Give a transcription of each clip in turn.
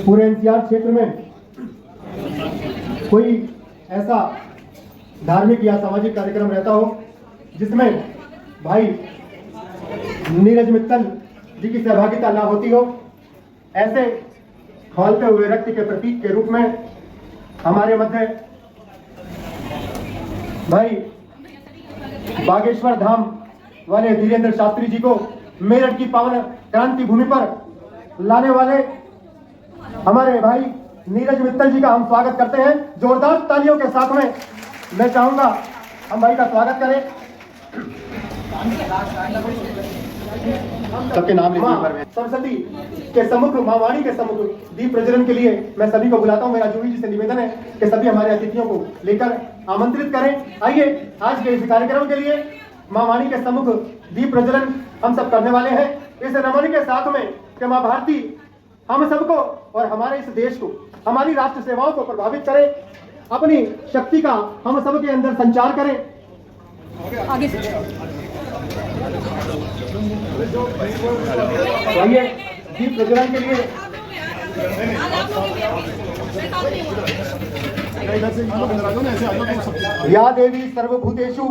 पूरे एनसीआर क्षेत्र में कोई ऐसा धार्मिक या सामाजिक कार्यक्रम रहता हो जिसमें भाई नीरज मित्तल जी की सहभागिता ना होती हो, ऐसे खौलते हुए रक्त के प्रतीक के रूप में हमारे मध्य भाई बागेश्वर धाम वाले धीरेन्द्र शास्त्री जी को मेरठ की पावन क्रांति भूमि पर लाने वाले हमारे भाई नीरज मित्तल जी का हम स्वागत करते हैं। जोरदार तालियों के साथ में मैं चाहूंगा हम भाई का स्वागत करें। सबके नाम लीजिए। सरस्वती के सम्मुख, मां वाणी के सम्मुख दीप प्रज्वलन के लिए मैं सभी को बुलाता हूं। मेरा जूही जी से निवेदन है कि सभी हमारे अतिथियों को लेकर आमंत्रित करें। आइए, आज के इस कार्यक्रम के लिए मां वाणी के सम्मुख दीप प्रज्वलन हम सब करने वाले हैं। इस नमन के साथ में कि मां भारती हम सबको और हमारे इस देश को, हमारी राष्ट्र सेवाओं को प्रभावित करे, अपनी शक्ति का हम सबके अंदर संचार करें। आगे आइए, दीप प्रज्वलन के लिए या देवी सर्वभूतेषु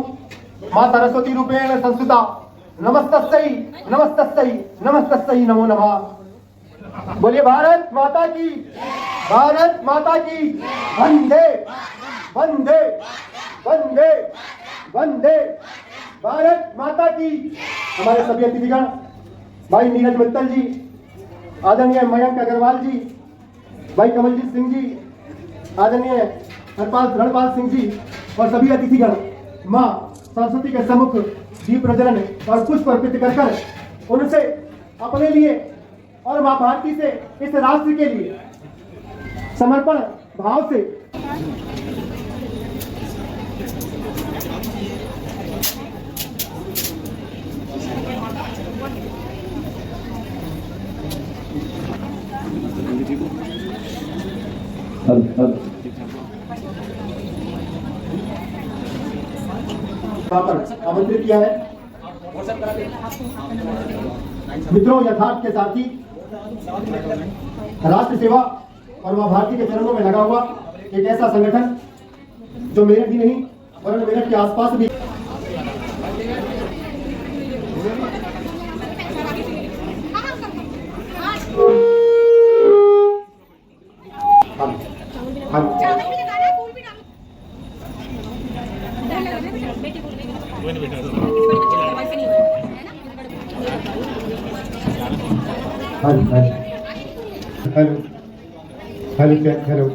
मां सरस्वती रूपेण संस्थिता नमस्तस्यै नमस्तस्यै नमस्तस्यै नमो नमः। बोलिए भारत माता की, भारत माता की। वंदे वंदे वंदे वंदे भारत माता की। हमारे सभी अतिथिगण, भाई नीरज मित्तल जी, आदरणीय मयंक अग्रवाल जी, भाई कमलजीत सिंह जी, आदरणीय रणपाल सिंह जी और सभी अतिथिगण मां सरस्वती के सम्मुख दीप प्रज्वलन और पुष्प अर्पित कर उनसे अपने लिए और मां भारती से इस राष्ट्र के लिए समर्पण भाव से आमंत्रित किया है। मित्रों, यथार्थ के साथी राष्ट्र सेवा और मां भारती के चरणों में लगा हुआ एक ऐसा संगठन जो मेरठ ही नहीं वरन मेरठ के आसपास भी हेलो हेलो चेक हेलो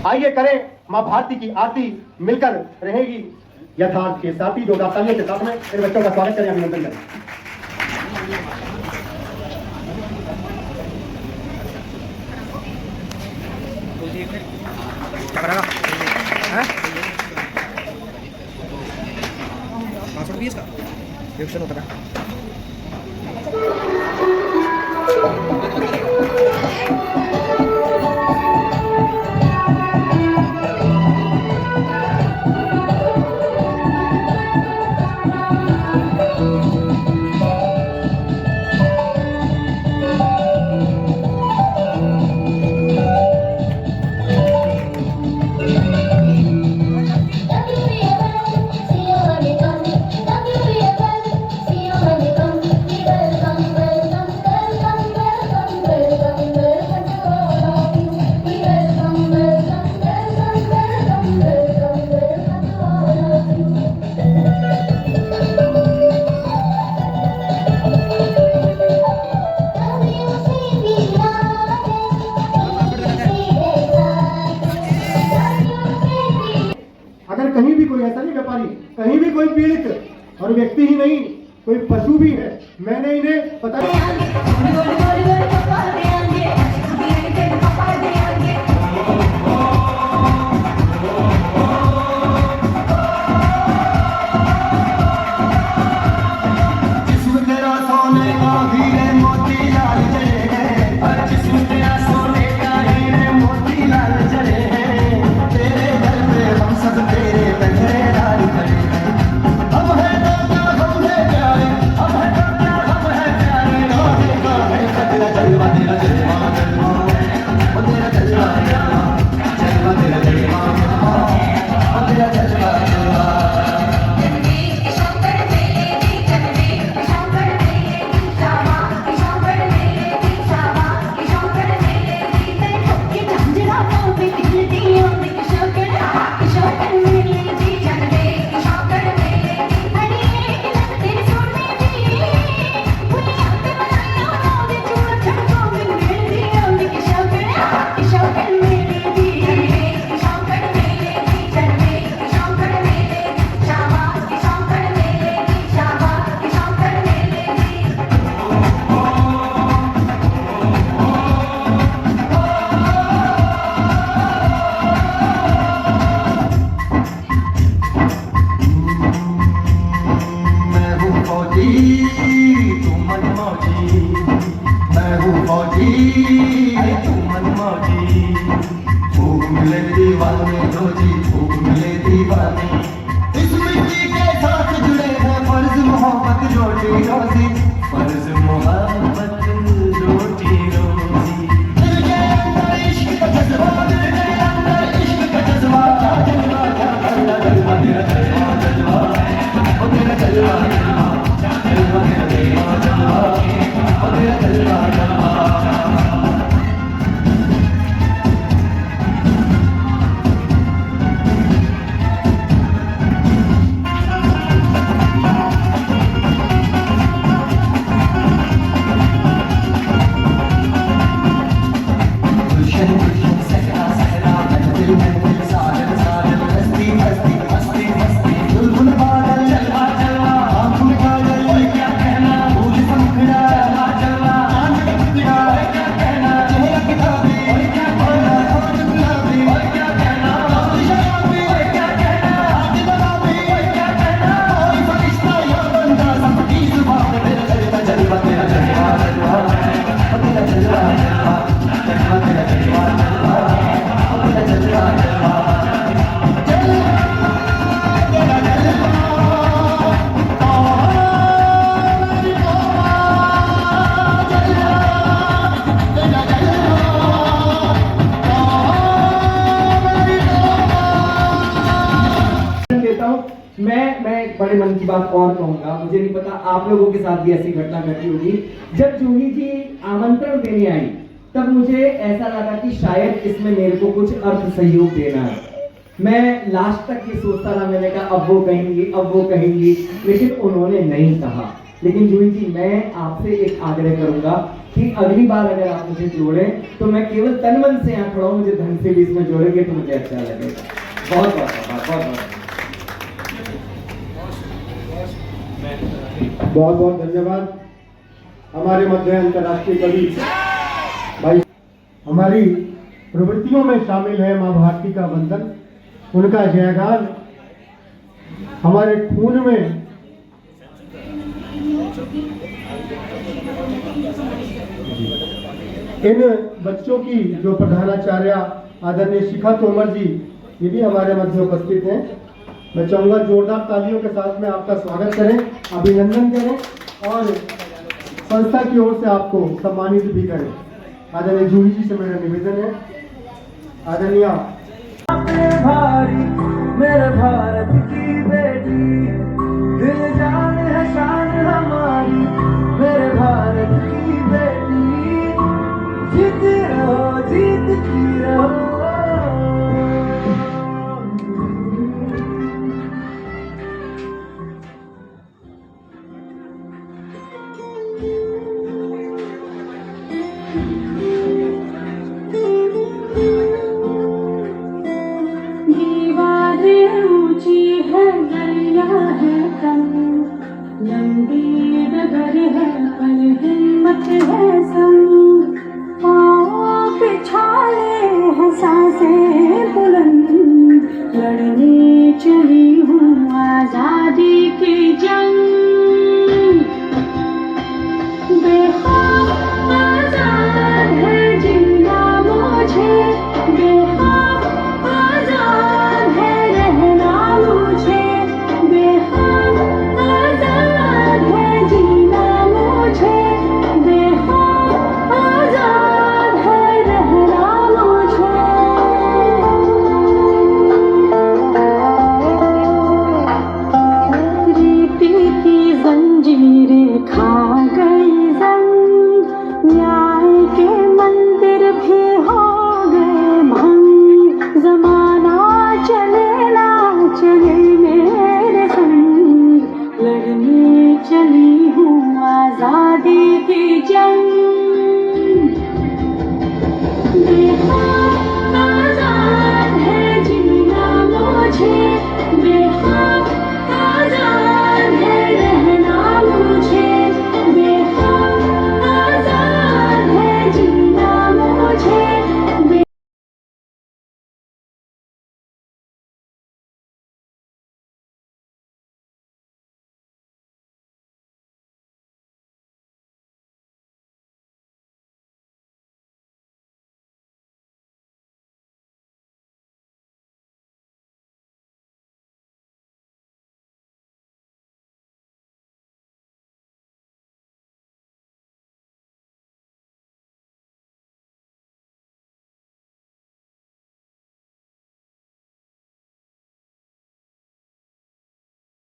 आइए करें मां भारती की आरती मिलकर रहेगी यथार्थ के साथ ही जो तालियों के साथ में इन बच्चों का स्वागत करें अभिनंदन करें क्या करेगा हैं 520 का रिएक्शन होता है कहीं भी कोई ऐसा नहीं व्यापारी कहीं भी कोई पीड़ित और व्यक्ति ही नहीं कोई पशु भी है मैंने इन्हें पता जिसमें तेरा सोने का हीरे मोती लाल जले हैं जिसमें तेरा सोने का हीरे मोती लाल जले हैं तेरे घर पे हम सब तेरे बहरेदार खड़े हैं हम है दादा हम है प्यारे हम है दादा हम है प्यारे रोने का है सजना जलवा तेरा जलवा बड़े मन की बात और कहूंगा, मुझे नहीं पता आप लोगों के साथ भी ऐसी घटना घटी होगी। जब जूही जी आमंत्रण देने आई तब मुझे ऐसा लगा कि शायद इसमें मेरे को कुछ अर्थ सहयोग देना है। मैं लास्ट तक ये सोचता रहा, मैंने कहा अब वो कहेंगी, अब वो कहेंगी, लेकिन उन्होंने नहीं कहा। लेकिन जूही जी, मैं आपसे एक आग्रह करूंगा कि अगली बार अगर आप मुझे जोड़ें तो मैं केवल तन मन से यहाँ खड़ा हूँ, मुझे धन से भी इसमें जोड़ेंगे तो मुझे अच्छा लगेगा। बहुत बहुत बहुत बहुत धन्यवाद। हमारे मध्य अंतर्राष्ट्रीय कवि भाई, हमारी प्रवृत्तियों में शामिल है माँ भारती का वंदन, उनका जयगान हमारे खून में इन बच्चों की जो प्रधानाचार्य आदरणीय शिखा तोमर जी, ये भी हमारे मध्य उपस्थित हैं। मैं चाहूंगा जोरदार तालियों के साथ में आपका स्वागत करें, अभिनंदन करें और संस्था की ओर से आपको सम्मानित भी करें। आदरणीय जूही जी से मेरा निवेदन है। आदरणीय मेरे भारत की बेटी दिल जान